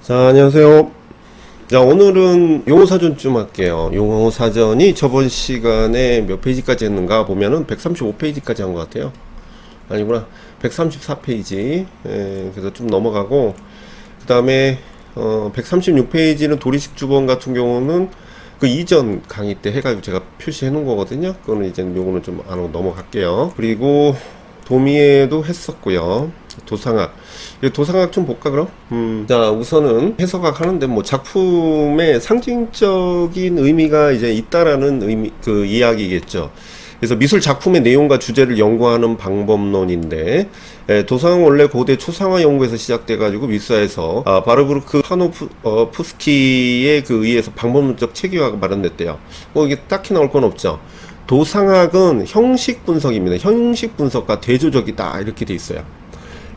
자, 안녕하세요. 자, 오늘은 용어사전 좀 할게요. 용어사전이 저번 시간에 몇 페이지까지 했는가 보면은 135페이지까지 한 것 같아요. 아니구나. 134페이지. 그래서 좀 넘어가고, 그 다음에, 136페이지는 도리식 주번 같은 경우는 그 이전 강의 때 해가지고 제가 표시해 놓은 거거든요. 그거는 이제 요거는 좀 안 하고 넘어갈게요. 그리고 도미에도 했었고요. 도상학. 도상학 좀 볼까, 그럼? 자, 우선은 해석학 하는데, 뭐, 작품의 상징적인 의미가 이제 있다라는 의미, 그 이야기겠죠. 그래서 미술 작품의 내용과 주제를 연구하는 방법론인데, 도상은 원래 고대 초상화 연구에서 시작돼가지고 미술사에서, 바르부르크 파노프스키에 그 의해서 방법론적 체계화가 마련됐대요. 뭐, 이게 딱히 나올 건 없죠. 도상학은 형식 분석입니다. 형식 분석과 대조적이다. 이렇게 돼 있어요.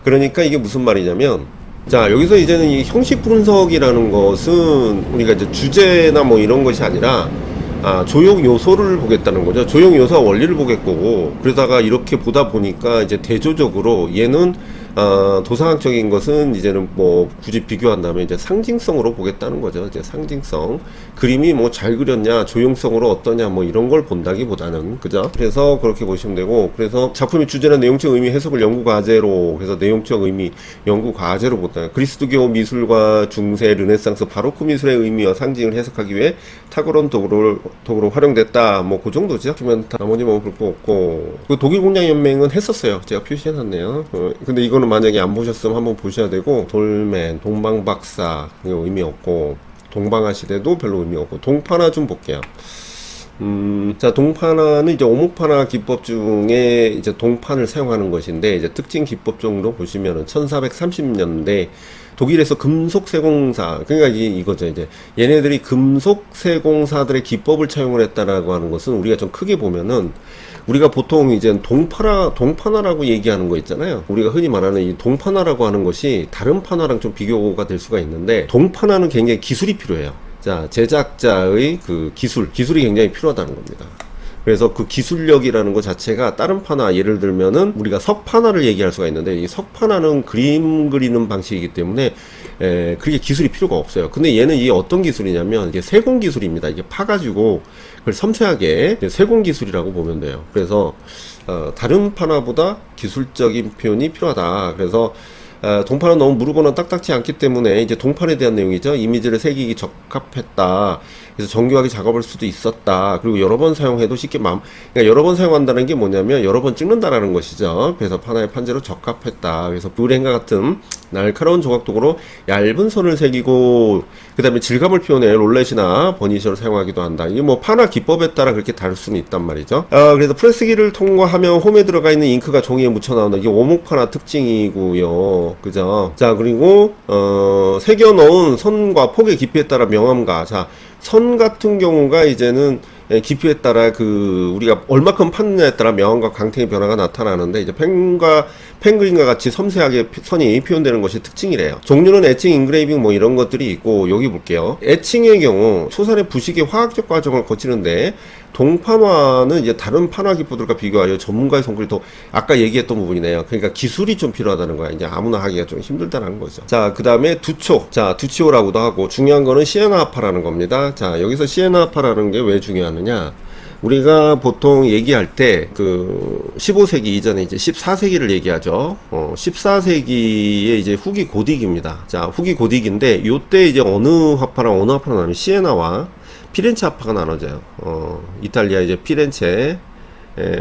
그러니까 이게 무슨 말이냐면, 자, 여기서 이제는 이 형식 분석이라는 것은 우리가 이제 주제나 뭐 이런 것이 아니라, 조형 요소를 보겠다는 거죠. 조형 요소와 원리를 보겠고, 그러다가 이렇게 보다 보니까 이제 대조적으로 얘는, 도상학적인 것은 이제는 뭐 굳이 비교한다면 이제 상징성으로 보겠다는 거죠. 이제 상징성. 그림이 뭐 잘 그렸냐, 조형성으로 어떠냐, 뭐 이런 걸 본다기보다는, 그죠? 그래서 그렇게 보시면 되고, 그래서 작품의 주제나 내용적 의미 해석을 연구 과제로, 그래서 내용적 의미 연구 과제로 보다. 그리스도교 미술과 중세, 르네상스, 바로크 미술의 의미와 상징을 해석하기 위해 탁월한 도구로 활용됐다. 뭐 그 정도죠. 그러면 나머지 뭐 볼 거 없고. 그 독일 공장 연맹은 했었어요. 제가 표시해놨네요. 근데 이거는 만약에 안 보셨으면 한번 보셔야 되고, 돌맨, 동방박사 의미 없고, 동방화 시대도 별로 의미 없고, 동파나 좀 볼게요. 자, 동파나는 이제 오목파나 기법 중에 이제 동판을 사용하는 것인데, 이제 특징 기법 정도 보시면은 1430년대 독일에서 금속 세공사, 그러니까 이거죠. 이제 얘네들이 금속 세공사들의 기법을 차용을 했다라고 하는 것은 우리가 좀 크게 보면은, 우리가 보통 이제 동파나라고 얘기하는 거 있잖아요. 우리가 흔히 말하는 이 동파나라고 하는 것이 다른 파나랑 좀 비교가 될 수가 있는데, 동파나는 굉장히 기술이 필요해요. 자, 제작자의 그 기술이 굉장히 필요하다는 겁니다. 그래서 그 기술력이라는 것 자체가 다른 파나, 예를 들면은 우리가 석파나를 얘기할 수가 있는데, 이 석파나는 그림 그리는 방식이기 때문에 그게 기술이 필요가 없어요. 근데 얘는 이 어떤 기술이냐면 이게 세공 기술입니다. 이게 파가지고 그걸 섬세하게 세공 기술이라고 보면 돼요. 그래서 다른 파나보다 기술적인 표현이 필요하다. 그래서 동판은 너무 무르거나 딱딱지 않기 때문에 이제 동판에 대한 내용이죠. 이미지를 새기기 적합했다. 그래서 정교하게 작업할 수도 있었다. 그리고 여러 번 사용해도 쉽게 그러니까 여러 번 사용한다는 게 뭐냐면 여러 번 찍는다라는 것이죠. 그래서 판화의 판재로 적합했다. 그래서 브레인과 같은 날카로운 조각도구로 얇은 선을 새기고, 그 다음에 질감을 표현해 롤렛이나 버니셔를 사용하기도 한다. 이게 뭐 판화 기법에 따라 그렇게 다를 수는 있단 말이죠. 그래서 프레스기를 통과하면 홈에 들어가 있는 잉크가 종이에 묻혀 나온다. 이게 오목판화 특징이고요. 그죠? 자, 그리고 새겨 넣은 선과 폭의 깊이에 따라 명암가. 자, 선 같은 경우가 이제는 깊이에 따라 우리가 얼마큼 팠느냐에 따라 명암과 강태의 변화가 나타나는데, 이제 펜그림과 같이 섬세하게 선이 표현되는 것이 특징이래요. 종류는 애칭, 인그레이빙 뭐 이런 것들이 있고, 여기 볼게요. 애칭의 경우 초산의 부식의 화학적 과정을 거치는데, 동판화는 이제 다른 판화 기법들과 비교하여 전문가의 손길이 더, 아까 얘기했던 부분이네요. 그러니까 기술이 좀 필요하다는 거야. 이제 아무나 하기가 좀 힘들다는 거죠. 자, 그 다음에 두초. 자, 두치오라고도 하고, 중요한 거는 시에나하파라는 겁니다. 자, 여기서 시에나하파라는 게 왜 중요하느냐? 우리가 보통 얘기할 때 15세기 이전에 이제 14세기를 얘기하죠. 14세기의 이제 후기 고딕입니다. 자, 후기 고딕인데 요때 이제 어느 화파랑 어느 화파로 나누면 시에나와 피렌체 화파가 나눠져요. 이탈리아 이제 피렌체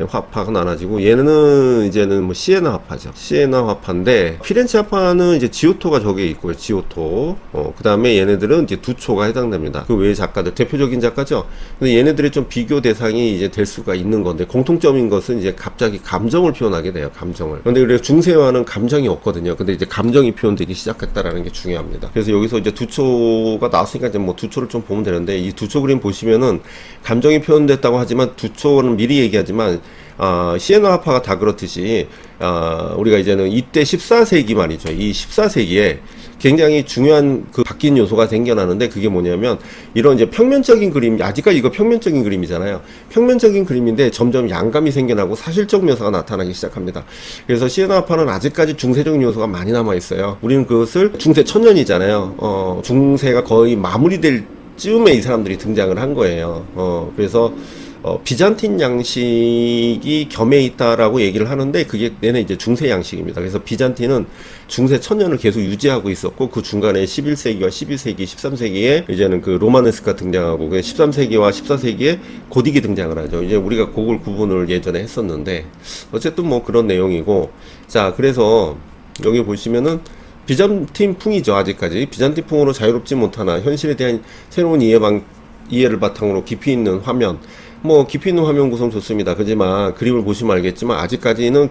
화파가 나눠지고, 얘는 이제는 뭐 시에나 화파죠. 시에나 화파인데, 피렌체 화파는 이제 지오토가 저기에 있고요. 지오토. 그 다음에 얘네들은 이제 두초가 해당됩니다. 그 외의 작가들, 대표적인 작가죠. 근데 얘네들이 좀 비교 대상이 이제 될 수가 있는 건데, 공통점인 것은 이제 갑자기 감정을 표현하게 돼요. 감정을. 근데 그래서 중세화는 감정이 없거든요. 근데 이제 감정이 표현되기 시작했다라는 게 중요합니다. 그래서 여기서 이제 두초가 나왔으니까 이제 뭐 두초를 좀 보면 되는데, 이 두초 그림 보시면은 감정이 표현됐다고 하지만, 두초는 미리 얘기하지만 얘기했지만 시에나 하파가 다 그렇듯이 우리가 이제는 이때 14세기 말이죠. 이 14세기에 굉장히 중요한 그 바뀐 요소가 생겨나는데 그게 뭐냐면 이런 이제 평면적인 그림, 아직까지 이거 평면적인 그림이잖아요. 평면적인 그림인데 점점 양감이 생겨나고 사실적 묘사가 나타나기 시작합니다. 그래서 시에나 하파는 아직까지 중세적인 요소가 많이 남아 있어요. 우리는 그것을 중세 천년이잖아요. 중세가 거의 마무리될 쯤에 이 사람들이 등장을 한 거예요. 그래서 비잔틴 양식이 겸해 있다라고 얘기를 하는데 그게 내내 이제 중세 양식입니다. 그래서 비잔틴은 중세 천년을 계속 유지하고 있었고 그 중간에 11세기와 12세기, 13세기에 이제는 그 로마네스가 등장하고 13세기와 14세기에 고딕이 등장을 하죠. 이제 우리가 그걸 구분을 예전에 했었는데 어쨌든 뭐 그런 내용이고 자 그래서 여기 보시면은 비잔틴풍이죠. 아직까지 비잔틴풍으로 자유롭지 못하나 현실에 대한 새로운 이해를 바탕으로 깊이 있는 화면 뭐 깊이 있는 화면 구성 좋습니다. 그지만 그림을 보시면 알겠지만 아직까지는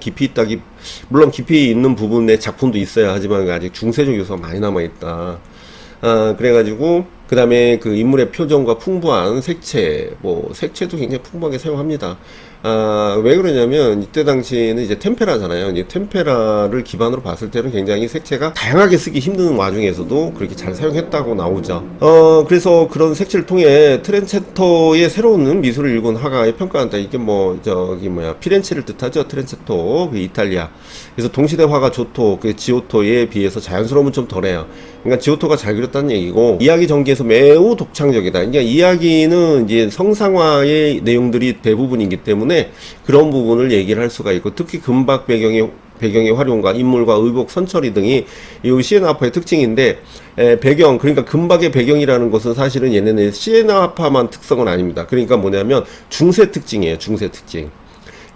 물론 깊이 있는 부분의 작품도 있어야 하지만 아직 중세적 요소가 많이 남아있다. 그래가지고 그 다음에 그 인물의 표정과 풍부한 색채, 뭐 색채도 굉장히 풍부하게 사용합니다. 왜 그러냐면 이때 당시에는 이제 템페라잖아요. 이제 템페라를 기반으로 봤을 때는 굉장히 색채가 다양하게 쓰기 힘든 와중에서도 그렇게 잘 사용했다고 나오죠. 그래서 그런 색채를 통해 트렌체토의 새로운 미술을 일군 화가의 평가한다. 이게 뭐 피렌체를 뜻하죠. 트렌체토, 그 이탈리아. 그래서 동시대 화가 조토, 그 지오토에 비해서 자연스러움은 좀 덜해요. 그러니까 지오토가 잘 그렸다는 얘기고 이야기 전개에서 매우 독창적이다. 그러니까 이야기는 이제 성상화의 내용들이 대부분이기 때문에 그런 부분을 얘기를 할 수가 있고 특히 금박 배경의 활용과 인물과 의복 선처리 등이 이 시에나 하파의 특징인데 그러니까 금박의 배경이라는 것은 사실은 얘네는 시에나 하파만 특성은 아닙니다. 그러니까 뭐냐면 중세 특징이에요. 중세 특징.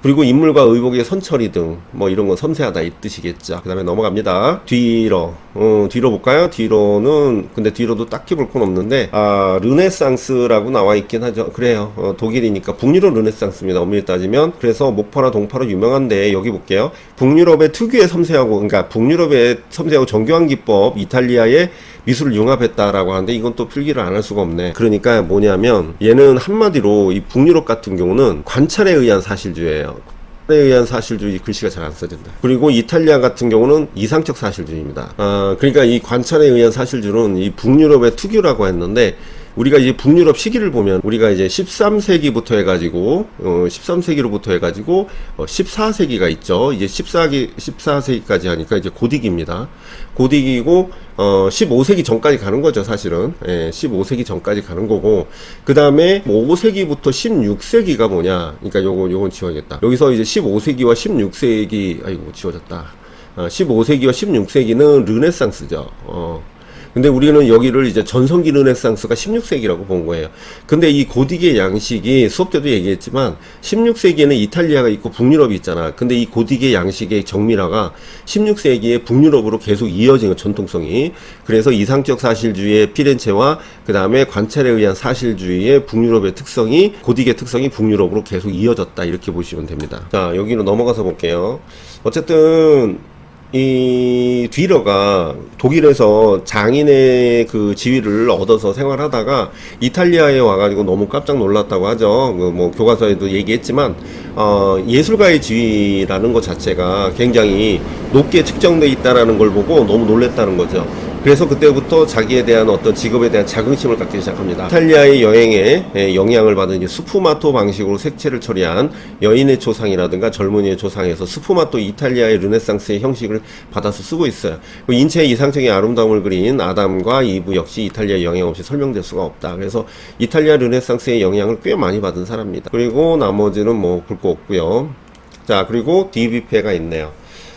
그리고 인물과 의복의 선처리 등 뭐 이런 건 섬세하다 이 뜻이겠죠. 그 다음에 넘어갑니다. 뒤로 볼까요? 근데 뒤로도 딱히 볼 건 없는데 르네상스라고 나와 있긴 하죠. 그래요. 독일이니까 북유럽 르네상스입니다. 엄밀히 따지면. 그래서 목파나 동파로 유명한데 여기 볼게요. 북유럽의 특유의 그러니까 북유럽의 섬세하고 정교한 기법 이탈리아의 미술을 융합했다라고 하는데 이건 또 필기를 안 할 수가 없네. 그러니까 뭐냐면 얘는 한마디로 이 북유럽 같은 경우는 관찰에 의한 사실주의예요. 에 의한 사실주의 글씨가 잘 안 써진다. 그리고 이탈리아 같은 경우는 이상적 사실주의입니다. 그러니까 이 관찰에 의한 사실주의는 이 북유럽의 특유라고 했는데 우리가 이제 북유럽 시기를 보면 우리가 이제 13세기부터 해가지고 13세기로부터 해가지고 14세기가 있죠. 이제 14세기까지 하니까 이제 고딕입니다. 고딕이고 15세기 전까지 가는 거죠, 사실은. 15세기 전까지 가는 거고 그 다음에 5세기부터 16세기가 뭐냐? 그러니까 요건 지워야겠다. 여기서 이제 15세기와 16세기 아이고 지워졌다. 15세기와 16세기는 르네상스죠. 근데 우리는 여기를 이제 전성기 르네상스가 16세기라고 본 거예요. 근데 이 고딕의 양식이 수업 때도 얘기했지만 16세기에는 이탈리아가 있고 북유럽이 있잖아. 근데 이 고딕의 양식의 정밀화가 16세기에 북유럽으로 계속 이어진 거 전통성이. 그래서 이상적 사실주의의 피렌체와 그 다음에 관찰에 의한 사실주의의 북유럽의 특성이 고딕의 특성이 북유럽으로 계속 이어졌다. 이렇게 보시면 됩니다. 자, 여기로 넘어가서 볼게요. 어쨌든 이 뒤러가 독일에서 장인의 그 지위를 얻어서 생활하다가 이탈리아에 와가지고 너무 깜짝 놀랐다고 하죠. 뭐 교과서에도 얘기했지만 예술가의 지위라는 것 자체가 굉장히 높게 측정돼 있다라는 걸 보고 너무 놀랬다는 거죠. 그래서 그때부터 자기에 대한 어떤 직업에 대한 자긍심을 갖기 시작합니다. 이탈리아의 여행에 영향을 받은 이제 스푸마토 방식으로 색채를 처리한 여인의 초상이라든가 젊은이의 초상에서 스푸마토 이탈리아의 르네상스의 형식을 받아서 쓰고 있어요. 인체의 이상적인 아름다움을 그린 아담과 이브 역시 이탈리아의 영향 없이 설명될 수가 없다. 그래서 이탈리아 르네상스의 영향을 꽤 많이 받은 사람입니다. 그리고 나머지는 뭐 볼 거 없고요. 자, 그리고 디비페가 있네요.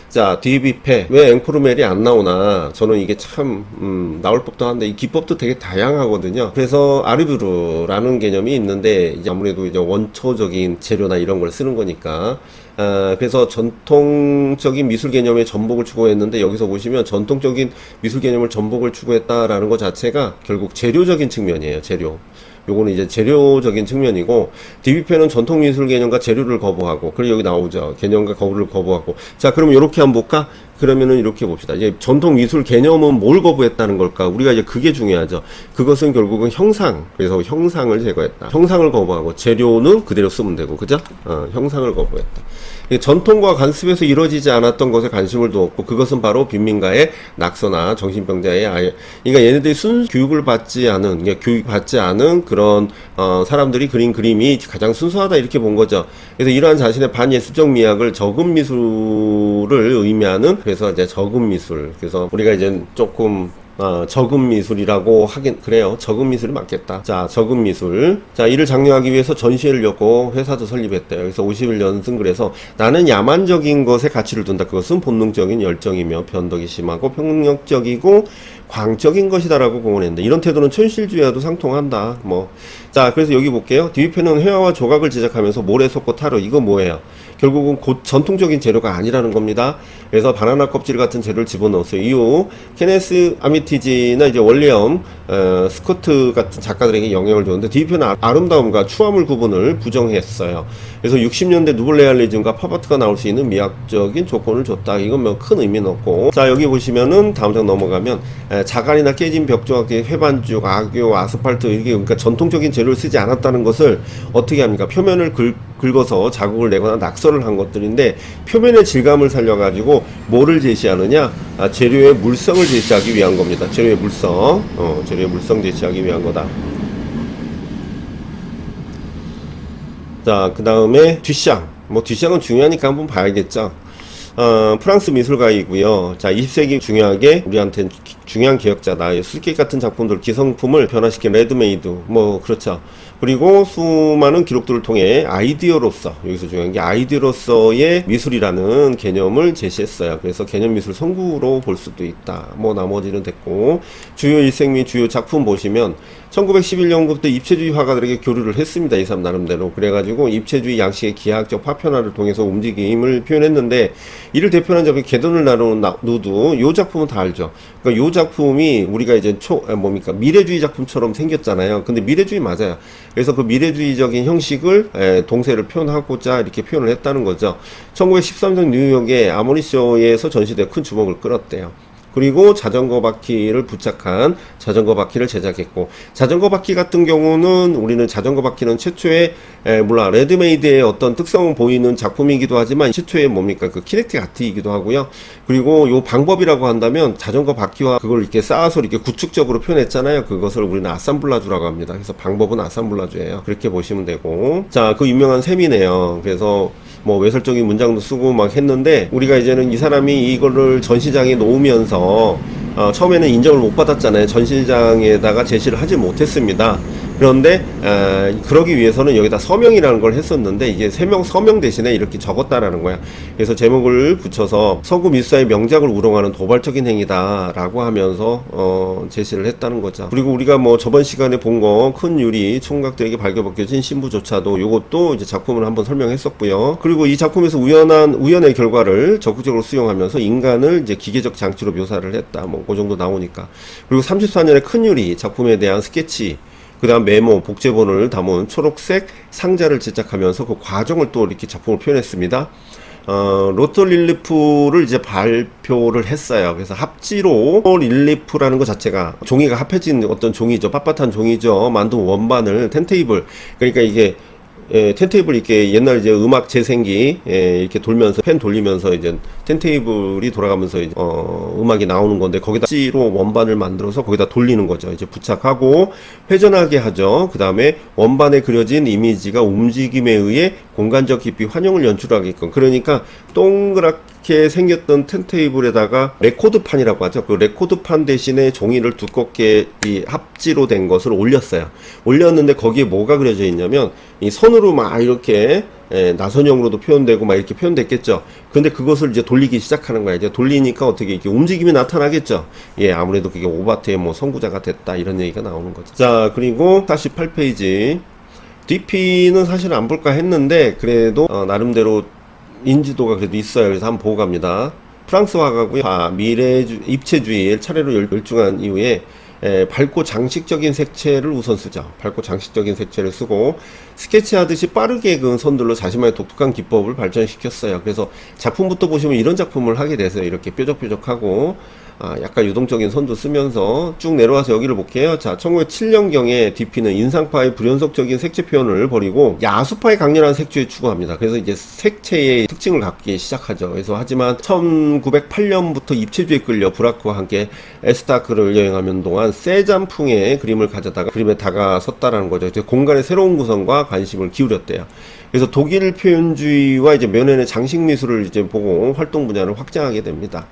자, 디비페. 왜 앵포르멜이 안 나오나? 저는 이게 참, 나올 법도 한데, 이 기법도 되게 다양하거든요. 그래서 아르뷰르라는 개념이 있는데, 이제 아무래도 이제 원초적인 재료나 이런 걸 쓰는 거니까. 그래서 전통적인 미술 개념의 전복을 추구했는데, 여기서 보시면 전통적인 미술 개념을 전복을 추구했다라는 것 자체가 결국 재료적인 측면이에요, 재료. 요거는 이제 재료적인 측면이고 디비페는 전통 미술 개념과 재료를 거부하고 그리고 여기 나오죠. 개념과 거부를 거부하고 자 그럼 요렇게 한번 볼까? 그러면은 이렇게 봅시다. 이제 전통 미술 개념은 뭘 거부했다는 걸까? 우리가 이제 그게 중요하죠. 그것은 결국은 형상. 그래서 형상을 제거했다. 형상을 거부하고 재료는 그대로 쓰면 되고, 그죠? 형상을 거부했다. 전통과 관습에서 이루어지지 않았던 것에 관심을 두었고, 그것은 바로 빈민가의 낙서나 정신병자의 아예, 그러니까 얘네들이 순 교육을 받지 않은, 그러니까 교육받지 않은 그런 사람들이 그린 그림이 가장 순수하다 이렇게 본 거죠. 그래서 이러한 자신의 반예술적 미학을 적은 미술을 의미하는, 그래서 이제 적은 미술. 그래서 우리가 이제 조금 적은 미술이라고 하긴 그래요. 적은 미술이 맞겠다. 자, 적은 미술. 자, 이를 장려하기 위해서 전시회를 였고 회사도 설립했대요. 그래서 51년승. 그래서 나는 야만적인 것에 가치를 둔다. 그것은 본능적인 열정이며 변덕이 심하고 폭력적이고 광적인 것이다라고 공언했는데, 이런 태도는 촌실주의와도 상통한다. 뭐, 자, 그래서 여기 볼게요. 뒤편은 회화와 조각을 제작하면서 모래, 석고, 타로. 이거 뭐예요? 결국은 곧 전통적인 재료가 아니라는 겁니다. 그래서 바나나 껍질 같은 재료를 집어넣었어요. 이후 케네스 아미티지나 이제 월리엄 스코트 같은 작가들에게 영향을 줬는데, 뒤편은 아름다움과 추함을 구분을 부정했어요. 그래서 60년대 누블레알리즘과 팝아트가 나올 수 있는 미학적인 조건을 줬다. 이건 뭐 큰 의미는 없고. 자, 여기 보시면은 다음 장 넘어가면 자갈이나 깨진 벽 조각의 회반죽, 악교, 아스팔트, 이게 그러니까 전통적인 재료를 쓰지 않았다는 것을 어떻게 합니까? 표면을 긁어서 자국을 내거나 낙서를 한 것들인데, 표면의 질감을 살려가지고 뭐를 제시하느냐? 재료의 물성을 제시하기 위한 겁니다. 재료의 물성, 재료의 물성 제시하기 위한 거다. 자, 그 다음에 듀샹. 뭐 듀샹은 중요하니까 한번 봐야겠죠. 프랑스 미술가이고요. 자, 20세기 중요하게 우리한테는 중요한 개혁자다. 술객 같은 작품들, 기성품을 변화시킨 레드메이드, 뭐 그렇죠. 그리고 수많은 기록들을 통해 아이디어로서, 여기서 중요한 게 아이디어로서의 미술이라는 개념을 제시했어요. 그래서 개념 미술 선구로 볼 수도 있다. 뭐 나머지는 됐고, 주요 일생 및 주요 작품 보시면 1911년부터 입체주의 화가들에게 교류를 했습니다. 이 사람 나름대로. 그래가지고 입체주의 양식의 기하학적 파편화를 통해서 움직임을 표현했는데, 이를 대표하는 작품이 개돈을 나누는 누드. 요 작품은 다 알죠. 그러니까 요 작품이 우리가 이제 뭡니까? 미래주의 작품처럼 생겼잖아요. 근데 미래주의 맞아요. 그래서 그 미래주의적인 형식을 동세를 표현하고자 이렇게 표현을 했다는 거죠. 1913년 뉴욕의 아모리쇼에서 전시돼 큰 주목을 끌었대요. 그리고 자전거 바퀴를 부착한 자전거 바퀴를 제작했고, 자전거 바퀴 같은 경우는 우리는 자전거 바퀴는 최초의 물론 레드메이드의 어떤 특성은 보이는 작품이기도 하지만 최초의 뭡니까 그 키넥틱 아트이기도 하고요. 그리고 요 방법이라고 한다면 자전거 바퀴와 그걸 이렇게 쌓아서 이렇게 구축적으로 표현했잖아요. 그것을 우리는 아삼블라주라고 합니다. 그래서 방법은 아삼블라주예요. 그렇게 보시면 되고, 자, 그 유명한 셈이네요. 그래서 뭐 외설적인 문장도 쓰고 막 했는데, 우리가 이제는 이 사람이 이거를 전시장에 놓으면서 처음에는 인정을 못 받았잖아요. 전시장에다가 제시를 하지 못했습니다. 그런데 그러기 위해서는 여기다 서명이라는 걸 했었는데, 이게 서명 대신에 이렇게 적었다라는 거야. 그래서 제목을 붙여서 서구 미술사의 명작을 우롱하는 도발적인 행위다 라고 하면서 제시를 했다는 거죠. 그리고 우리가 뭐 저번 시간에 본 거 큰 유리 총각들에게 발견벗겨진 신부조차도 요것도 이제 작품을 한번 설명했었고요. 그리고 이 작품에서 우연의 결과를 적극적으로 수용하면서 인간을 이제 기계적 장치로 묘사를 했다. 뭐 그 정도 나오니까. 그리고 34년의 큰 유리 작품에 대한 스케치, 그 다음 메모, 복제본을 담은 초록색 상자를 제작하면서 그 과정을 또 이렇게 작품을 표현했습니다. 로트 릴리프를 이제 발표를 했어요. 그래서 합지로 릴리프라는 것 자체가 종이가 합해진 어떤 종이죠. 빳빳한 종이죠. 만든 원반을 텐테이블, 그러니까 이게 텐테이블 이렇게 옛날 이제 음악 재생기 이렇게 돌면서 펜 돌리면서 이제 텐테이블이 돌아가면서 이제 음악이 나오는 건데, 거기다 C로 원반을 만들어서 거기다 돌리는 거죠. 이제 부착하고 회전하게 하죠. 그 다음에 원반에 그려진 이미지가 움직임에 의해 공간적 깊이 환영을 연출하게끔, 그러니까 동그랗게 생겼던 텐테이블에다가 레코드판이라고 하죠. 그 레코드판 대신에 종이를 두껍게 이 합지로 된 것을 올렸는데 거기에 뭐가 그려져 있냐면, 이 손으로 막 이렇게 나선형으로도 표현되고 막 이렇게 표현됐겠죠. 근데 그것을 이제 돌리기 시작하는 거야. 이제 돌리니까 어떻게 이렇게 움직임이 나타나겠죠. 예, 아무래도 그게 오바트의 뭐 선구자가 됐다 이런 얘기가 나오는 거죠. 자, 그리고 48페이지. DP는 사실 안 볼까 했는데 그래도 나름대로 인지도가 그래도 있어요. 그래서 한번 보고 갑니다. 프랑스 화가고요. 입체주의에 차례로 열중한 이후에 밝고 장식적인 색채를 우선 쓰죠. 밝고 장식적인 색채를 쓰고 스케치하듯이 빠르게 그은 선들로 자신만의 독특한 기법을 발전시켰어요. 그래서 작품부터 보시면 이런 작품을 하게 돼서요. 이렇게 뾰족뾰족하고 약간 유동적인 선도 쓰면서 쭉 내려와서 여기를 볼게요. 자, 1907년경에 DP는 인상파의 불연속적인 색채 표현을 버리고 야수파의 강렬한 색조에 추구합니다. 그래서 이제 색채의 특징을 갖기 시작하죠. 그래서 하지만 1908년부터 입체주의에 끌려 브라크와 함께 에스타크를 여행하는 동안 세잔풍의 그림을 가져다가 그림에 다가섰다라는 거죠. 이제 공간의 새로운 구성과 관심을 기울였대요. 그래서 독일 표현주의와 이제 면연의 장식 미술을 이제 보고 활동 분야를 확장하게 됩니다.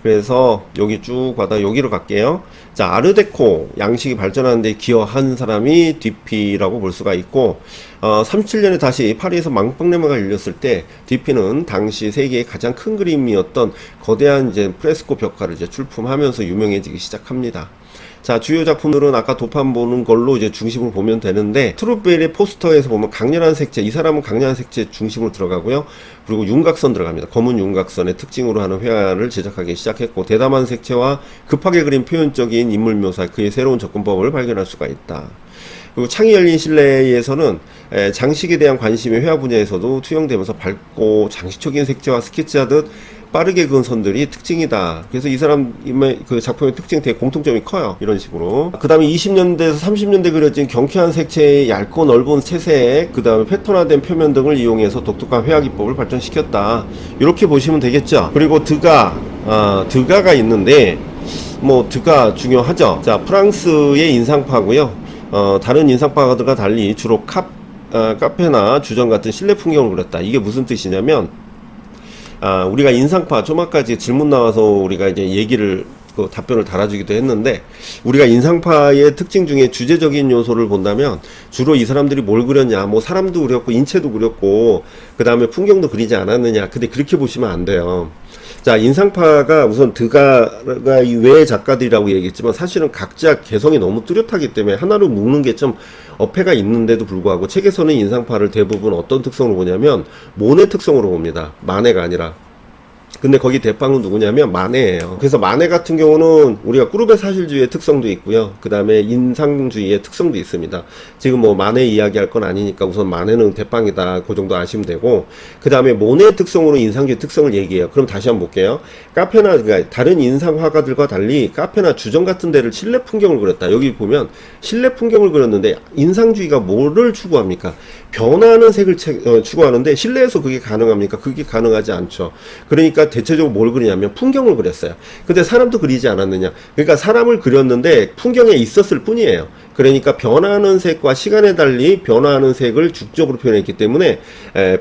그래서 여기 쭉 가다 여기로 갈게요. 자, 아르데코 양식이 발전하는 데 기여한 사람이 DP라고 볼 수가 있고 37년에 다시 파리에서 망빵레마가 열렸을 때 DP는 당시 세계의 가장 큰 그림이었던 거대한 이제 프레스코 벽화를 이제 출품하면서 유명해지기 시작합니다. 자, 주요 작품들은 아까 도판 보는 걸로 이제 중심으로 보면 되는데 트루벨의 포스터에서 보면 강렬한 색채, 이 사람은 강렬한 색채 중심으로 들어가고요. 그리고 윤곽선 들어갑니다. 검은 윤곽선의 특징으로 하는 회화를 제작하기 시작했고 대담한 색채와 급하게 그린 표현적인 인물 묘사, 그의 새로운 접근법을 발견할 수가 있다. 그리고 창이 열린 실내에서는 장식에 대한 관심이 회화 분야에서도 투영되면서 밝고 장식적인 색채와 스케치하듯 빠르게 그은 선들이 특징이다. 그래서 이 사람의 그 작품의 특징 되게 공통점이 커요. 이런 식으로. 그 다음에 20년대에서 30년대 그려진 경쾌한 색채의 얇고 넓은 채색, 그 다음에 패턴화된 표면 등을 이용해서 독특한 회화 기법을 발전시켰다. 이렇게 보시면 되겠죠. 그리고 드가가 있는데, 뭐, 드가 중요하죠. 자, 프랑스의 인상파고요. 다른 인상파들과 달리 주로 카페나 주점 같은 실내 풍경을 그렸다. 이게 무슨 뜻이냐면, 우리가 인상파 좀 아까지 질문 나와서 우리가 이제 얘기를 답변을 달아주기도 했는데 우리가 인상파의 특징 중에 주제적인 요소를 본다면 주로 이 사람들이 뭘 그렸냐, 뭐 사람도 그렸고 인체도 그렸고 그 다음에 풍경도 그리지 않았느냐. 근데 그렇게 보시면 안 돼요. 자, 인상파가 우선 드가가 외 작가들이라고 얘기했지만 사실은 각자 개성이 너무 뚜렷하기 때문에 하나로 묶는 게 좀 어폐가 있는데도 불구하고 책에서는 인상파를 대부분 어떤 특성으로 보냐면 모네 특성으로 봅니다. 마네가 아니라. 근데 거기 대빵은 누구냐면 마네예요. 그래서 마네 같은 경우는 우리가 꾸르베 사실주의의 특성도 있고요. 그 다음에 인상주의의 특성도 있습니다. 지금 뭐 마네 이야기할 건 아니니까 우선 마네는 대빵이다. 그 정도 아시면 되고, 그 다음에 모네 특성으로 인상주의 특성을 얘기해요. 그럼 다시 한번 볼게요. 카페나 그러니까 다른 인상 화가들과 달리 카페나 주점 같은 데를 실내 풍경을 그렸다. 여기 보면 실내 풍경을 그렸는데 인상주의가 뭐를 추구합니까? 변화하는 색을 추구하는데 실내에서 그게 가능합니까? 그게 가능하지 않죠. 그러니까 대체적으로 뭘 그리냐면 풍경을 그렸어요. 근데 사람도 그리지 않았느냐? 그러니까 사람을 그렸는데 풍경에 있었을 뿐이에요. 그러니까 변화하는 색과 시간에 달리 변화하는 색을 죽적으로 표현했기 때문에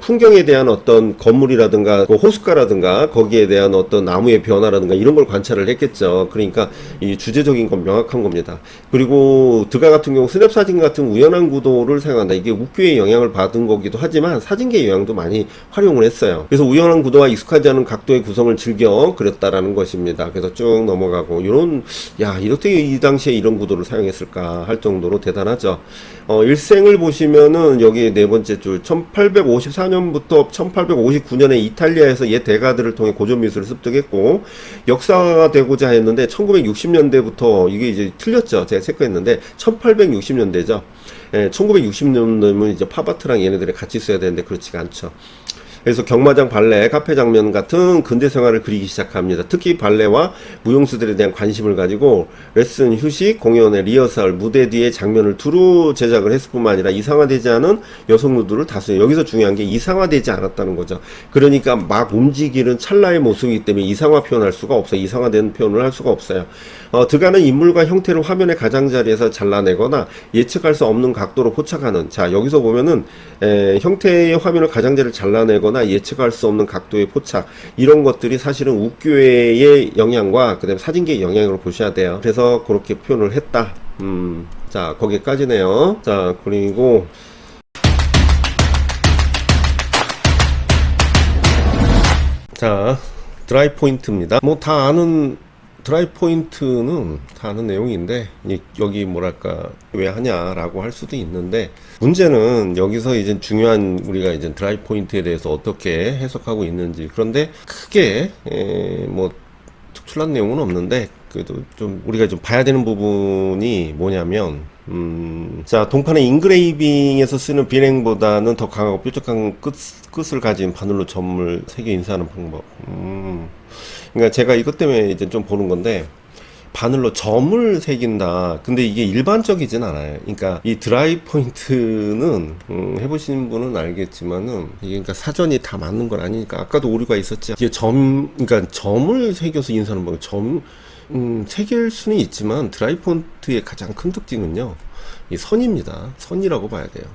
풍경에 대한 어떤 건물이라든가 호숫가라든가 거기에 대한 어떤 나무의 변화라든가 이런 걸 관찰을 했겠죠. 그러니까 이 주제적인 건 명확한 겁니다. 그리고 드가 같은 경우 스냅 사진 같은 우연한 구도를 사용한다. 이게 우큐의 영향을 받은 거기도 하지만 사진계의 영향도 많이 활용을 했어요. 그래서 우연한 구도와 익숙하지 않은 각도의 구성을 즐겨 그렸다라는 것입니다. 그래서 쭉 넘어가고 이렇게 이 당시에 이런 구도를 사용했을까 할 정도로 대단하죠. 일생을 보시면은 여기 네 번째 줄 1854년부터 1859년에 이탈리아에서 옛 대가들을 통해 고전 미술을 습득했고 역사가 되고자 했는데 1960년대부터 이게 이제 틀렸죠. 제가 체크했는데 1860년대죠. 1960년대면 이제 파바트랑 얘네들이 같이 써야 되는데 그렇지가 않죠. 그래서 경마장, 발레, 카페 장면 같은 근대 생활을 그리기 시작합니다. 특히 발레와 무용수들에 대한 관심을 가지고 레슨, 휴식, 공연의 리허설, 무대 뒤에 장면을 두루 제작을 했을 뿐만 아니라 이상화되지 않은 여성 누드를 다수해요. 여기서 중요한 게 이상화되지 않았다는 거죠. 그러니까 막 움직이는 찰나의 모습이기 때문에 이상화 표현할 수가 없어요. 이상화된 표현을 할 수가 없어요. 드가는 인물과 형태를 화면의 가장자리에서 잘라내거나 예측할 수 없는 각도로 포착하는, 자 여기서 보면은 형태의 화면을 가장자리를 잘라내거나 예측할 수 없는 각도의 포착, 이런 것들이 사실은 우교의 영향과 그 다음에 사진계의 영향으로 보셔야 돼요. 그래서 그렇게 표현을 했다. 자 거기까지네요. 자 그리고 자 드라이 포인트입니다. 뭐 다 아는 드라이 포인트는 다 아는 내용인데 여기 뭐랄까 왜 하냐라고 할 수도 있는데, 문제는 여기서 이제 중요한 우리가 이제 드라이 포인트에 대해서 어떻게 해석하고 있는지. 그런데 크게 뭐 특출난 내용은 없는데 그래도 좀 우리가 좀 봐야 되는 부분이 뭐냐면, 자, 동판의 인그레이빙에서 쓰는 비냉보다는 더 강하고 뾰족한 끝을 가진 바늘로 점을 새겨 인쇄하는 방법. 그러니까 제가 이것 때문에 이제 좀 보는 건데, 바늘로 점을 새긴다. 근데 이게 일반적이진 않아요. 그러니까 이 드라이 포인트는 해보신 분은 알겠지만은 이게 그러니까 사전이 다 맞는 건 아니니까 아까도 오류가 있었지. 이게 그러니까 점을 새겨서 인쇄하는 방법. 새길 수는 있지만 드라이 폰트의 가장 큰 특징은요, 이 선입니다. 선이라고 봐야 돼요.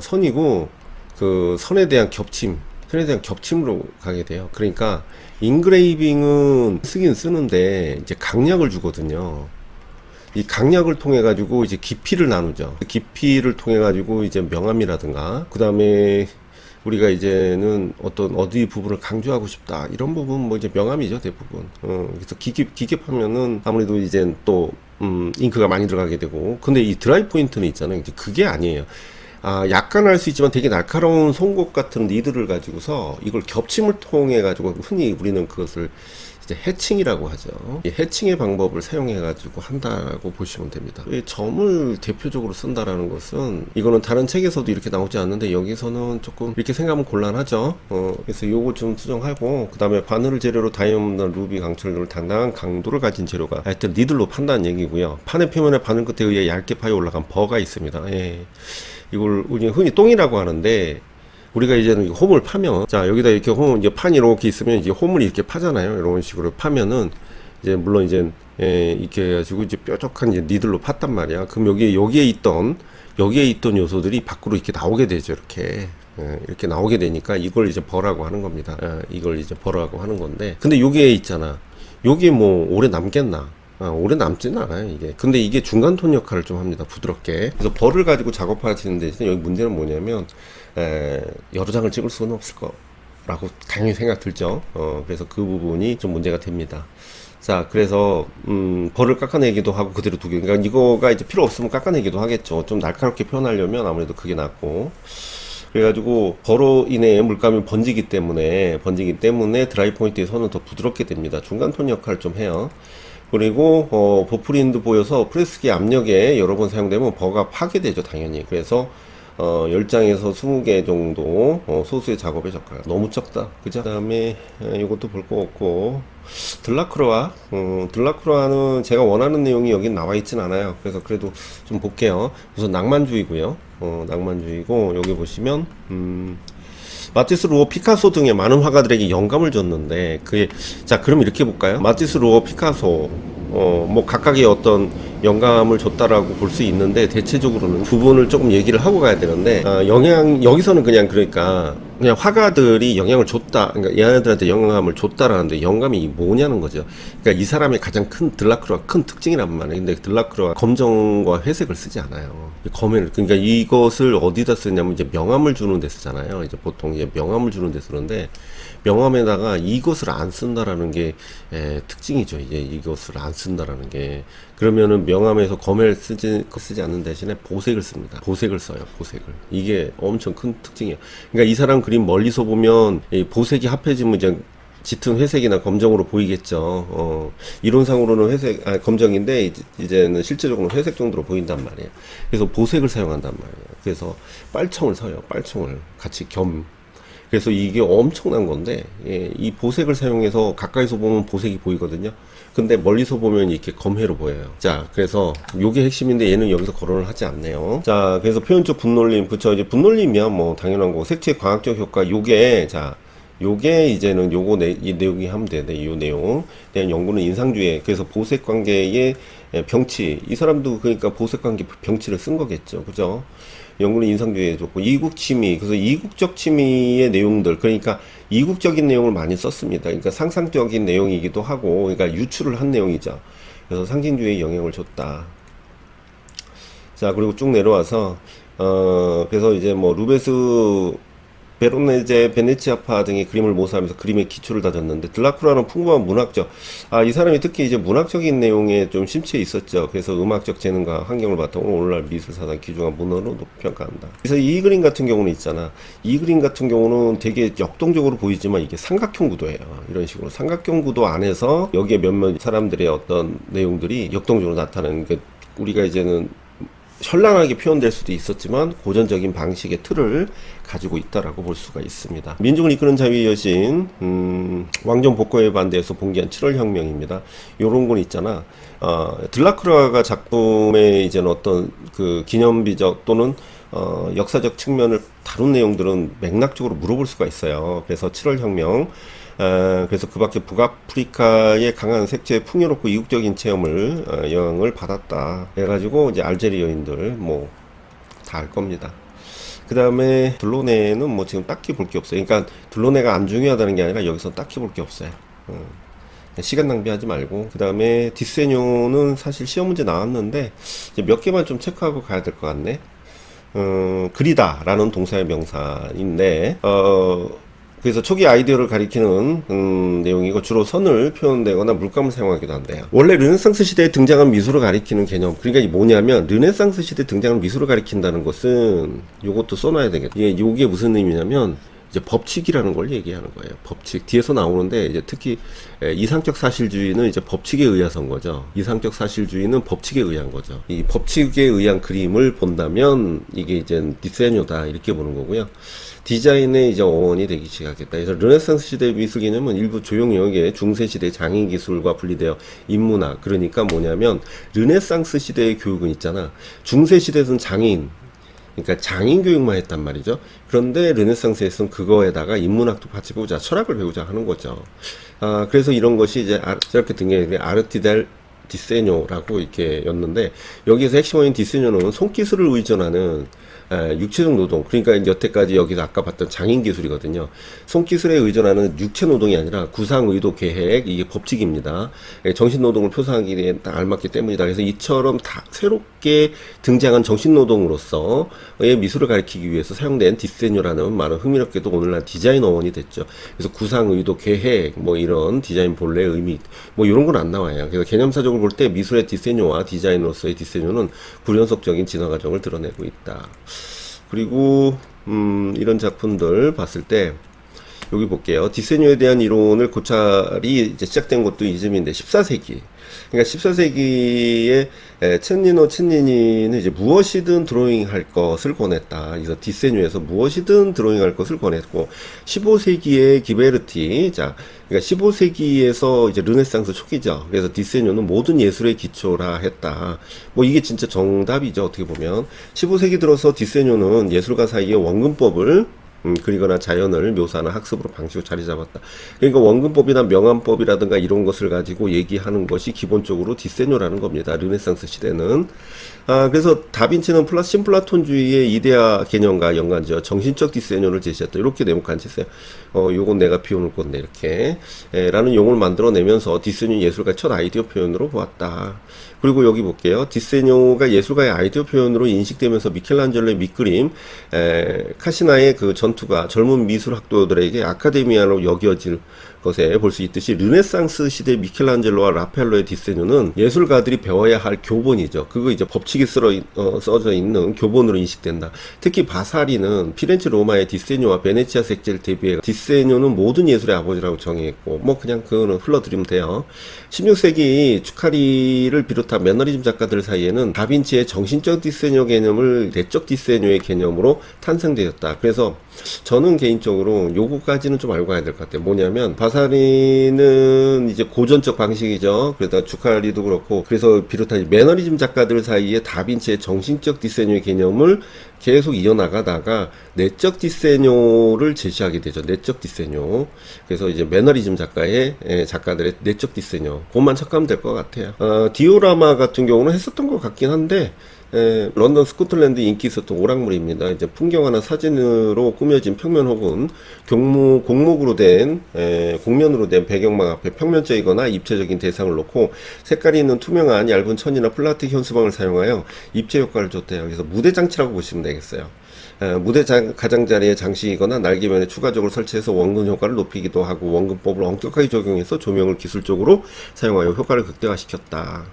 선이고 그 선에 대한 겹침으로 가게 돼요. 그러니까 인그레이빙은 쓰긴 쓰는데 이제 강약을 주거든요. 이 강약을 통해 가지고 이제 깊이를 나누죠. 깊이를 통해 가지고 이제 명암이라든가, 그 다음에 우리가 이제는 어디 부분을 강조하고 싶다 이런 부분 뭐 이제 명암이죠 대부분. 그래서 기계하면은 아무래도 이제 또 잉크가 많이 들어가게 되고, 근데 이 드라이 포인트는 있잖아요. 이제 그게 아니에요. 약간 할 수 있지만 되게 날카로운 송곳 같은 니드를 가지고서 이걸 겹침을 통해 가지고 흔히 우리는 그것을 이제 해칭이라고 하죠. 이 해칭의 방법을 사용해 가지고 한다고 보시면 됩니다. 이 점을 대표적으로 쓴다라는 것은 이거는 다른 책에서도 이렇게 나오지 않는데 여기서는 조금 이렇게 생각하면 곤란하죠. 그래서 요거 좀 수정하고, 그 다음에 바늘을 재료로 다이아몬드, 루비, 강철을 당당한 강도를 가진 재료가 하여튼 니들로 판다는 얘기고요. 판의 표면에 바늘 끝에 의해 얇게 파여 올라간 버가 있습니다. 예. 이걸 우리 흔히 똥이라고 하는데, 우리가 이제는 홈을 파면, 자, 여기다 이렇게 이제 판이 이렇게 있으면 이제 홈을 이렇게 파잖아요. 이런 식으로 파면은, 이제, 물론 이제, 이렇게 해가지고 이제 뾰족한 이제 니들로 팠단 말이야. 그럼 여기에 있던 요소들이 밖으로 이렇게 나오게 되죠. 이렇게 나오게 되니까 이걸 이제 버라고 하는 겁니다. 이걸 이제 버라고 하는 건데. 근데 요게 있잖아. 요게 뭐, 오래 남겠나? 오래 남지는 않아요, 이게. 근데 이게 중간 톤 역할을 좀 합니다, 부드럽게. 그래서 벌을 가지고 작업하시는 대신에 여기 문제는 뭐냐면, 여러 장을 찍을 수는 없을 거라고 당연히 생각 들죠. 그래서 그 부분이 좀 문제가 됩니다. 자, 그래서, 벌을 깎아내기도 하고 그대로 두개. 그러니까 이거가 이제 필요 없으면 깎아내기도 하겠죠. 좀 날카롭게 표현하려면 아무래도 그게 낫고. 그래가지고 버로 인해 물감이 번지기 때문에 드라이 포인트의 선은 더 부드럽게 됩니다. 중간 톤 역할을 좀 해요. 그리고 버프린도 보여서 프레스기 압력에 여러 번 사용되면 버가 파괴되죠, 당연히. 그래서 10장에서 20개 정도 소수의 작업에 적합해요. 너무 적다, 그죠? 그 다음에 이것도 볼 거 없고, 들라크로아는 제가 원하는 내용이 여긴 나와 있진 않아요. 그래서 그래도 좀 볼게요. 우선 낭만주의고요. 낭만주의고, 여기 보시면 마티스, 루어, 피카소 등의 많은 화가들에게 영감을 줬는데, 자, 그럼 이렇게 볼까요? 마티스, 루어, 피카소, 뭐 각각의 어떤 영감을 줬다라고 볼 수 있는데, 대체적으로는 부분을 조금 얘기를 하고 가야 되는데, 여기서는 그러니까 그냥 화가들이 영향을 줬다, 그러니까 얘네들한테 영감을 줬다라는데, 영감이 뭐냐는 거죠. 그러니까 이 사람의 가장 큰 들라크로아 큰 특징이란 말이에요. 근데 들라크로아 검정과 회색을 쓰지 않아요. 그러니까 이것을 어디다 쓰냐면 이제 명암을 주는 데 쓰잖아요. 이제 보통 이제 명암을 주는 데 쓰는데, 명암에다가 이것을 안 쓴다라는 게 특징이죠. 이제 이것을 안 쓴다라는 게. 그러면은 명암에서 검을 쓰지 않는 대신에 보색을 씁니다. 보색을 써요. 보색을. 이게 엄청 큰 특징이에요. 그러니까 이 사람 그림 멀리서 보면 이 보색이 합해지면 이제 짙은 회색이나 검정으로 보이겠죠. 이론상으로는 검정인데 이제는 실제적으로는 회색 정도로 보인단 말이에요. 그래서 보색을 사용한단 말이에요. 그래서 빨청을 써요. 빨청을 같이 그래서 이게 엄청난 건데, 이 보색을 사용해서 가까이서 보면 보색이 보이거든요. 근데 멀리서 보면 이렇게 검해로 보여요. 자, 그래서 요게 핵심인데 얘는 여기서 거론을 하지 않네요. 자, 그래서 표현적 분놀림, 그쵸. 이제 분놀림이야 뭐 당연한 거고, 색채 과학적 효과, 요게 이제는 이 내용이 하면 돼. 이 내용. 대한 연구는 인상주의. 그래서 보색 관계의 병치. 이 사람도 그러니까 보색 관계 병치를 쓴 거겠죠. 그죠? 연구는 인상주의에 좋고, 이국 취미. 그래서 이국적 취미의 내용들. 그러니까 이국적인 내용을 많이 썼습니다. 그러니까 상상적인 내용이기도 하고, 그러니까 유출을 한 내용이죠. 그래서 상징주의에 영향을 줬다. 자, 그리고 쭉 내려와서, 그래서 이제 뭐, 루베스 베로네제, 베네치아파 등의 그림을 모사하면서 그림의 기초를 다졌는데, 드라큘라는 풍부한 문학적, 이 사람이 특히 이제 문학적인 내용에 좀 심취해 있었죠. 그래서 음악적 재능과 환경을 바탕으로 오늘날 미술 사상 귀중한 문헌으로 높이 평가한다. 그래서 이 그림 같은 경우는 있잖아. 이 그림 같은 경우는 되게 역동적으로 보이지만 이게 삼각형 구도예요. 이런 식으로 삼각형 구도 안에서 여기에 몇몇 사람들의 어떤 내용들이 역동적으로 나타나는 게, 우리가 이제는 현란하게 표현될 수도 있었지만 고전적인 방식의 틀을 가지고 있다라고 볼 수가 있습니다. 민족을 이끄는 자유의 여신, 왕정 복고에 반대해서 봉기한 7월 혁명입니다. 요런 건 있잖아. 드라큘라가 작품의 이제는 어떤 그 기념비적 또는 역사적 측면을 다룬 내용들은 맥락적으로 물어볼 수가 있어요. 그래서 7월 혁명, 그래서 그 밖에 북아프리카의 강한 색채의 풍요롭고 이국적인 체험을 영향을 받았다 해가지고 이제 알제리어인들 뭐 다 알 겁니다. 그 다음에 들로네는 뭐 지금 딱히 볼 게 없어요. 그러니까 들로네가 안 중요하다는 게 아니라 여기서 딱히 볼 게 없어요. 시간 낭비하지 말고. 그 다음에 디세뇨는 사실 시험 문제 나왔는데 이제 몇 개만 좀 체크하고 가야 될 것 같네. 그리다 라는 동사의 명사인데 그래서 초기 아이디어를 가리키는 내용이고, 주로 선을 표현되거나 물감을 사용하기도 한대요. 원래 르네상스 시대에 등장한 미술을 가리키는 개념, 그러니까 이 뭐냐면 르네상스 시대에 등장한 미술을 가리킨다는 것은 요것도 써놔야 되겠다. 이게 무슨 의미냐면 이제 법칙이라는 걸 얘기하는 거예요. 법칙 뒤에서 나오는데, 이제 특히 이상적 사실주의는 이제 법칙에 의해서인 거죠. 이상적 사실주의는 법칙에 의한 거죠. 이 법칙에 의한 그림을 본다면 이게 이제 디세뇨다 이렇게 보는 거고요. 디자인의 이제 어원이 되기 시작했다. 그래서 르네상스 시대 미술 개념은 일부 조형 영역의 중세 시대 장인 기술과 분리되어 인문학, 그러니까 뭐냐면 르네상스 시대의 교육은 있잖아. 중세 시대에서는 장인, 그러니까 장인 교육만 했단 말이죠. 그런데 르네상스에서는 그거에다가 인문학도 같이 배우자, 철학을 배우자 하는 거죠. 그래서 이런 것이 이제 저렇게 등에 아르티델 디세뇨라고 이렇게 였는데, 여기에서 핵심어인 디세뇨는 손기술을 의존하는 육체적 노동, 그러니까 여태까지 여기서 아까 봤던 장인 기술이거든요. 손기술에 의존하는 육체 노동이 아니라 구상, 의도, 계획, 이게 법칙입니다. 정신 노동을 표상하기에 딱 알맞기 때문이다. 그래서 이처럼 다 새롭게 등장한 정신 노동으로서의 미술을 가리키기 위해서 사용된 디세뇨라는 말은 흥미롭게도 오늘날 디자인 어원이 됐죠. 그래서 구상, 의도, 계획, 뭐 이런 디자인 본래의 의미, 뭐 이런 건 안 나와요. 그래서 개념사적으로 볼 때 미술의 디세뇨와 디자인으로서의 디세뇨는 불연속적인 진화 과정을 드러내고 있다. 그리고 이런 작품들 봤을 때 여기 볼게요. 디세뇨에 대한 이론을 고찰이 이제 시작된 것도 이쯤인데 14세기. 그러니까 14세기에 첸니노 첸니니는 이제 무엇이든 드로잉할 것을 권했다. 그래서 디세뇨에서 무엇이든 드로잉할 것을 권했고, 15세기에 기베르티, 그러니까 15세기에서 이제 르네상스 초기죠. 그래서 디세뇨는 모든 예술의 기초라 했다. 뭐 이게 진짜 정답이죠. 어떻게 보면 15세기 들어서 디세뇨는 예술가 사이의 원근법을 그리거나 자연을 묘사하는 학습으로 방식으로 자리 잡았다. 그러니까 원근법이나 명암법이라든가 이런 것을 가지고 얘기하는 것이 기본적으로 디세뇨라는 겁니다. 르네상스 시대는. 그래서 다빈치는 신플라톤주의의 이데아 개념과 연관지어 정신적 디세뇨를 제시했다. 이렇게 네모칸 쳤어요. 요건 내가 비워놓을 건데 이렇게 라는 용어를 만들어내면서 디세뇨 예술가의 첫 아이디어 표현으로 보았다. 그리고 여기 볼게요. 디세뇨가 예술가의 아이디어 표현으로 인식되면서 미켈란젤로의 밑그림, 카시나의 그 전투가 젊은 미술학도들에게 아카데미아로 여겨질 것에 볼 수 있듯이 르네상스 시대 미켈란젤로와 라펠로의 디세뇨는 예술가들이 배워야 할 교본이죠. 그거 이제 법칙이 써져 있는 교본으로 인식된다. 특히 바사리는 피렌체 로마의 디세뇨와 베네치아 색제를 대비해 디세뇨는 모든 예술의 아버지라고 정의했고, 뭐 그냥 그거는 흘러드리면 돼요. 16세기 추카리를 비롯한 매너리즘 작가들 사이에는 다빈치의 정신적 디세뇨 개념을 내적 디세뇨의 개념으로 탄생되었다. 그래서 저는 개인적으로 요거까지는 좀 알고 가야 될 것 같아요. 뭐냐면 바사리는 이제 고전적 방식이죠. 그러다 주카리도 그렇고, 그래서 비롯한 매너리즘 작가들 사이에 다빈치의 정신적 디세뇨의 개념을 계속 이어나가다가 내적 디세뇨를 제시하게 되죠. 내적 디세뇨. 그래서 이제 매너리즘 작가들의 내적 디세뇨. 그것만 척하면 될 것 같아요. 디오라마 같은 경우는 했었던 것 같긴 한데, 런던 스코틀랜드 인기 있었던 오락물입니다. 이제 풍경화나 사진으로 꾸며진 평면 혹은 공목으로 된 곡면으로 된 배경망 앞에 평면적이거나 입체적인 대상을 놓고 색깔이 있는 투명한 얇은 천이나 플라스틱 현수막을 사용하여 입체 효과를 줬대요. 그래서 무대 장치라고 보시면 되겠어요. 무대 가장자리에 장식이거나 날개면에 추가적으로 설치해서 원근 효과를 높이기도 하고 원근법을 엄격하게 적용해서 조명을 기술적으로 사용하여 효과를 극대화시켰다.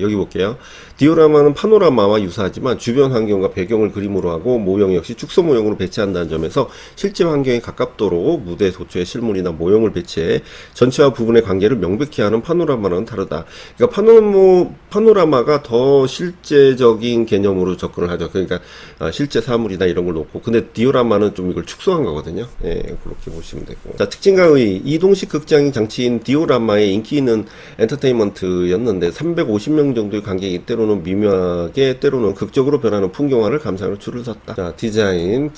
여기 볼게요. 디오라마는 파노라마와 유사하지만 주변 환경과 배경을 그림으로 하고 모형 역시 축소 모형으로 배치한다는 점에서 실제 환경에 가깝도록 무대 도처에 실물이나 모형을 배치해 전체와 부분의 관계를 명백히 하는 파노라마는 다르다. 그러니까 파노라마가 더 실제적인 개념으로 접근을 하죠. 그러니까 실제 사물이나 이런 걸 놓고, 근데 디오라마는 좀 이걸 축소한 거거든요. 예, 그렇게 보시면 되고. 자, 특징과 의의. 이동식 극장 장치인 디오라마의 인기 있는 엔터테인먼트였는데 350명 정도의 관객이 때로는 미묘하게 때로는 극적으로 변하는 풍경화를 감상으로 줄을 섰다. 자, 디자인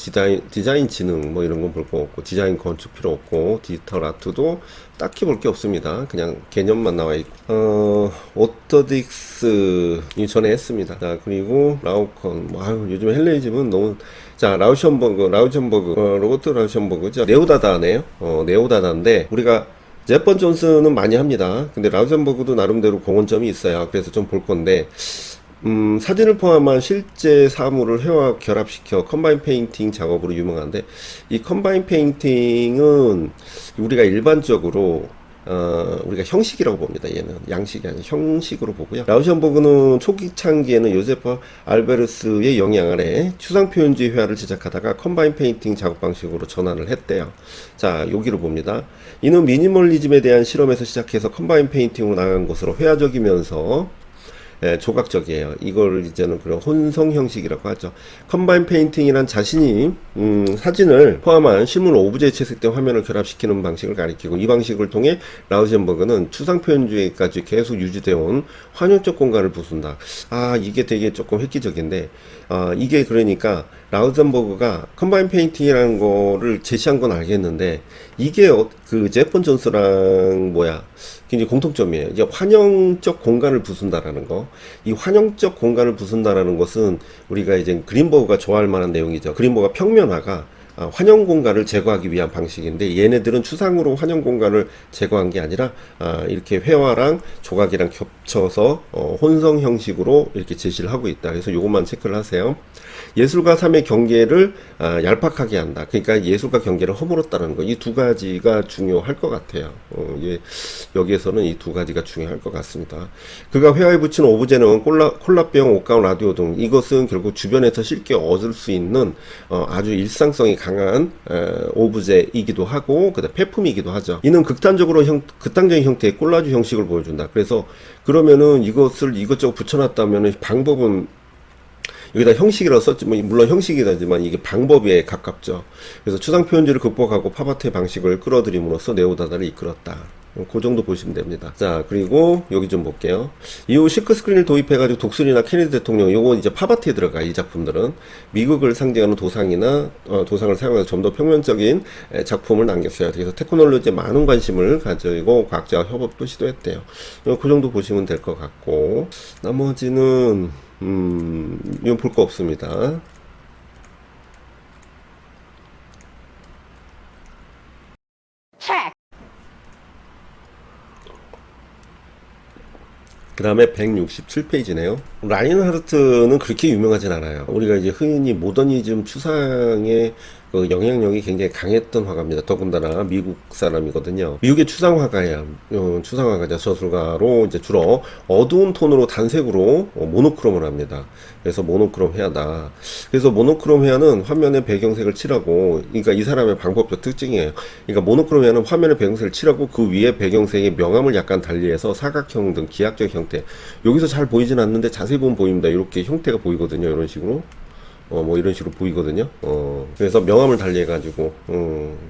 지능 뭐 이런 건 볼 거 없고, 디자인 건축 필요 없고, 디지털 아트도 딱히 볼 게 없습니다. 그냥 개념만 나와 있고, 오토딕스 전에 했습니다. 자, 그리고 라우컨, 요즘 헬레이즘은 너무, 자, 로버트 라우션버그죠. 네오다다네요. 네오다다인데 우리가 제번 존스는 많이 합니다. 근데 라우션버그도 나름대로 공헌점이 있어요. 그래서 좀 볼 건데, 사진을 포함한 실제 사물을 회화 결합시켜 컴바인 페인팅 작업으로 유명한데, 이 컴바인 페인팅은 우리가 일반적으로 우리가 형식이라고 봅니다. 얘는 양식이 아니라 형식으로 보고요. 라우션버그는 초기 창기에는 요제프 알베르스의 영향 아래 추상 표현주의 회화를 제작하다가 컴바인 페인팅 작업 방식으로 전환을 했대요. 자, 여기를 봅니다. 이는 미니멀리즘에 대한 실험에서 시작해서 컴바인 페인팅으로 나간 것으로 회화적이면서 조각적이에요. 이걸 이제는 그런 혼성 형식이라고 하죠. 컴바인 페인팅이란 자신이 사진을 포함한 실물 오브제에 채색된 화면을 결합시키는 방식을 가리키고, 이 방식을 통해 라우젠버그는 추상 표현주의까지 계속 유지되어 온 환영적 공간을 부순다. 이게 되게 조금 획기적인데, 이게 그러니까 라우젠버그가 컴바인 페인팅이라는 거를 제시한 건 알겠는데, 이게 그 제폰 존스랑 굉장히 공통점이에요. 이제 환영적 공간을 부순다라는 거. 이 환영적 공간을 부순다라는 것은 우리가 이제 그린버그가 좋아할 만한 내용이죠. 그린버그가 평면화가 환영 공간을 제거하기 위한 방식인데, 얘네들은 추상으로 환영 공간을 제거한 게 아니라 이렇게 회화랑 조각이랑 겹쳐서 혼성 형식으로 이렇게 제시를 하고 있다. 그래서 요것만 체크를 하세요. 예술과 삶의 경계를 얄팍하게 한다. 그러니까 예술과 경계를 허물었다는 거. 이 두 가지가 중요할 것 같아요. 여기에서는 이 두 가지가 중요할 것 같습니다. 그가 회화에 붙인 오브제는 콜라병, 옷가운, 라디오 등, 이것은 결국 주변에서 쉽게 얻을 수 있는 아주 일상성이 강한 오브제이기도 하고, 그다음 폐품이기도 하죠. 이는 극단적인 형태의 콜라주 형식을 보여준다. 그래서 그러면은 이것을 이것저것 붙여놨다면은 방법은 여기다 형식이라고 썼지만, 물론 형식이라지만 이게 방법에 가깝죠. 그래서 추상 표현주의를 극복하고 팝아트의 방식을 끌어들임으로써 네오다다를 이끌었다. 그 정도 보시면 됩니다. 자, 그리고 여기 좀 볼게요. 이후 실크스크린을 도입해가지고 독수리나 케네디 대통령, 요거 이제 팝아트에 들어가. 이 작품들은 미국을 상징하는 도상이나 도상을 사용해서 좀 더 평면적인 작품을 남겼어요. 그래서 테크놀로지에 많은 관심을 가지고 과학자와 협업도 시도했대요. 그 정도 보시면 될 것 같고, 나머지는 이건 볼 거 없습니다. 그 다음에 167페이지네요. 라인하르트는 그렇게 유명하진 않아요. 우리가 이제 흔히 모더니즘 추상의 그 영향력이 굉장히 강했던 화가입니다. 더군다나 미국 사람이거든요. 미국의 추상화가예요. 추상화가자 저술가로 이제 주로 어두운 톤으로 단색으로 모노크롬을 합니다. 그래서 모노크롬 회화다. 그래서 모노크롬 회화는 화면에 배경색을 칠하고, 그러니까 이 사람의 방법적 특징이에요. 그러니까 모노크롬 회화는 화면에 배경색을 칠하고 그 위에 배경색의 명암을 약간 달리해서 사각형 등 기하적 형태. 여기서 잘 보이진 않는데 자세히 보면 보입니다. 이렇게 형태가 보이거든요. 이런 식으로. 뭐 이런 식으로 보이거든요. 그래서 명암을 달리해가지고,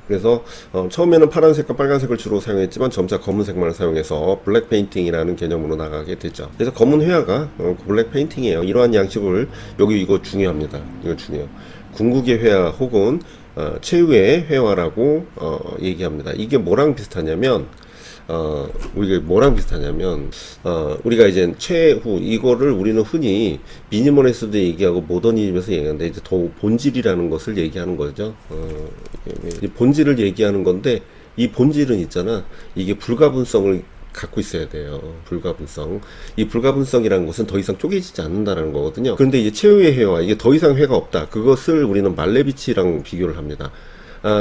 그래서 처음에는 파란색과 빨간색을 주로 사용했지만 점차 검은색만 사용해서 블랙 페인팅이라는 개념으로 나가게 됐죠. 그래서 검은 회화가 블랙 페인팅이에요. 이러한 양식을 여기 이거 중요합니다. 이거 중요해요. 궁극의 회화 혹은 최후의 회화라고 얘기합니다. 이게 뭐랑 비슷하냐면, 우리가 이제 최후, 이거를 우리는 흔히 미니멀리스트도 얘기하고 모더니즘에서 얘기하는데, 이제 더 본질이라는 것을 얘기하는 거죠. 이 본질을 얘기하는 건데, 이 본질은 있잖아. 이게 불가분성을 갖고 있어야 돼요. 불가분성. 이 불가분성이라는 것은 더 이상 쪼개지지 않는다는 거거든요. 그런데 이제 최후의 회와 이게 더 이상 회가 없다. 그것을 우리는 말레비치랑 비교를 합니다.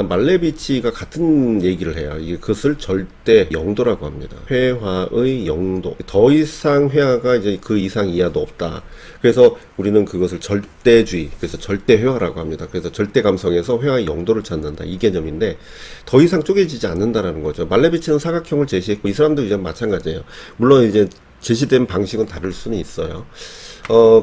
말레비치가 같은 얘기를 해요. 이게 그것을 절대 영도라고 합니다. 회화의 영도. 더 이상 회화가 이제 그 이상 이하도 없다. 그래서 우리는 그것을 절대주의, 그래서 절대 회화라고 합니다. 그래서 절대 감성에서 회화의 영도를 찾는다. 이 개념인데 더 이상 쪼개지지 않는다라는 거죠. 말레비치는 사각형을 제시했고 이 사람도 이제 마찬가지예요. 물론 이제 제시된 방식은 다를 수는 있어요.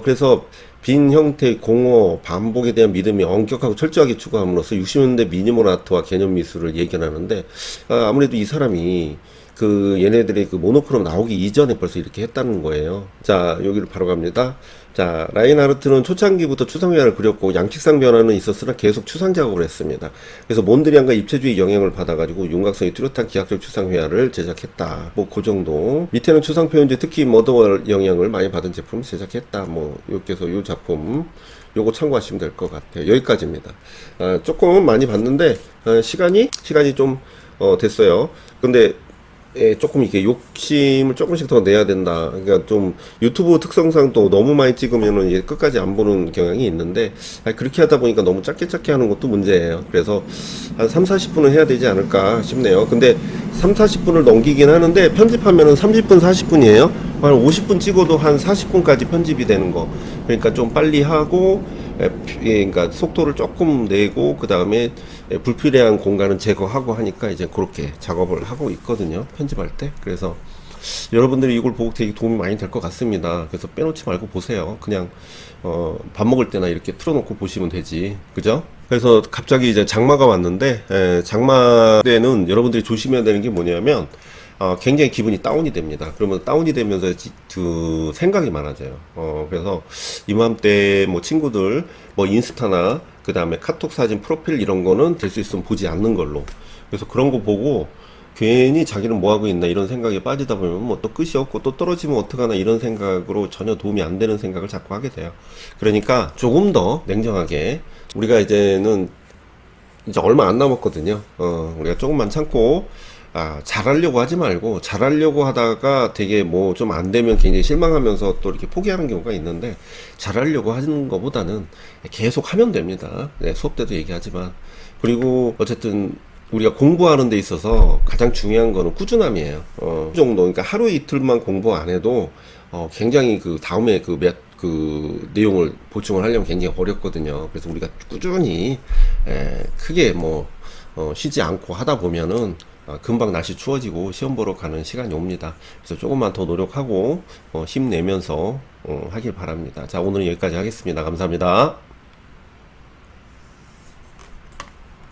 그래서 빈 형태, 공어, 반복에 대한 믿음이 엄격하고 철저하게 추구함으로써 60년대 미니멀 아트와 개념 미술을 예견하는데 아무래도 이 사람이 얘네들이 모노크롬 나오기 이전에 벌써 이렇게 했다는 거예요. 자, 여기를 바로 갑니다. 자, 라인하르트는 초창기부터 추상회화를 그렸고 양식상 변화는 있었으나 계속 추상 작업을 했습니다. 그래서 몬드리안과 입체주의 영향을 받아가지고 윤곽성이 뚜렷한 기하적 추상회화를 제작했다. 뭐 그 정도. 밑에는 추상 표현제 특히 머더월 영향을 많이 받은 제품을 제작했다. 뭐 이렇게 해서 이 작품 요거 참고하시면 될 것 같아요. 여기까지입니다. 조금 많이 봤는데 시간이 좀 됐어요. 근데 조금 이게 욕심을 조금씩 더 내야 된다. 그러니까 좀 유튜브 특성상 또 너무 많이 찍으면은 이제 끝까지 안 보는 경향이 있는데, 그렇게 하다 보니까 너무 짧게 하는 것도 문제예요. 그래서 한 3, 40분은 해야 되지 않을까 싶네요. 근데 3, 40분을 넘기긴 하는데 편집하면은 30분, 40분이에요. 한 50분 찍어도 한 40분까지 편집이 되는 거. 그러니까 좀 빨리 하고, 그러니까 속도를 조금 내고 그 다음에 불필요한 공간은 제거하고 하니까 이제 그렇게 작업을 하고 있거든요, 편집할 때. 그래서 여러분들이 이걸 보고 되게 도움이 많이 될 것 같습니다. 그래서 빼놓지 말고 보세요. 그냥 밥 먹을 때나 이렇게 틀어놓고 보시면 되지, 그죠? 그래서 갑자기 이제 장마가 왔는데, 장마 때는 여러분들이 조심해야 되는 게 뭐냐면 굉장히 기분이 다운이 됩니다. 그러면 다운이 되면서 생각이 많아져요. 그래서 이맘때 뭐 친구들 뭐 인스타나 그 다음에 카톡 사진 프로필 이런 거는 될 수 있으면 보지 않는 걸로. 그래서 그런 거 보고 괜히 자기는 뭐 하고 있나 이런 생각에 빠지다 보면 뭐 또 끝이 없고 또 떨어지면 어떡하나 이런 생각으로 전혀 도움이 안 되는 생각을 자꾸 하게 돼요. 그러니까 조금 더 냉정하게, 우리가 이제는 이제 얼마 안 남았거든요. 우리가 조금만 참고 잘하려고 하지 말고, 잘하려고 하다가 되게 뭐 좀 안 되면 굉장히 실망하면서 또 이렇게 포기하는 경우가 있는데, 잘하려고 하는 것보다는 계속 하면 됩니다. 네, 수업 때도 얘기하지만. 그리고 어쨌든 우리가 공부하는 데 있어서 가장 중요한 거는 꾸준함이에요. 그 정도, 그러니까 하루 이틀만 공부 안 해도 굉장히 다음에 내용을 보충을 하려면 굉장히 어렵거든요. 그래서 우리가 꾸준히 크게 쉬지 않고 하다 보면은 금방 날씨 추워지고 시험 보러 가는 시간이 옵니다. 그래서 조금만 더 노력하고 힘내면서 하길 바랍니다. 자, 오늘은 여기까지 하겠습니다. 감사합니다.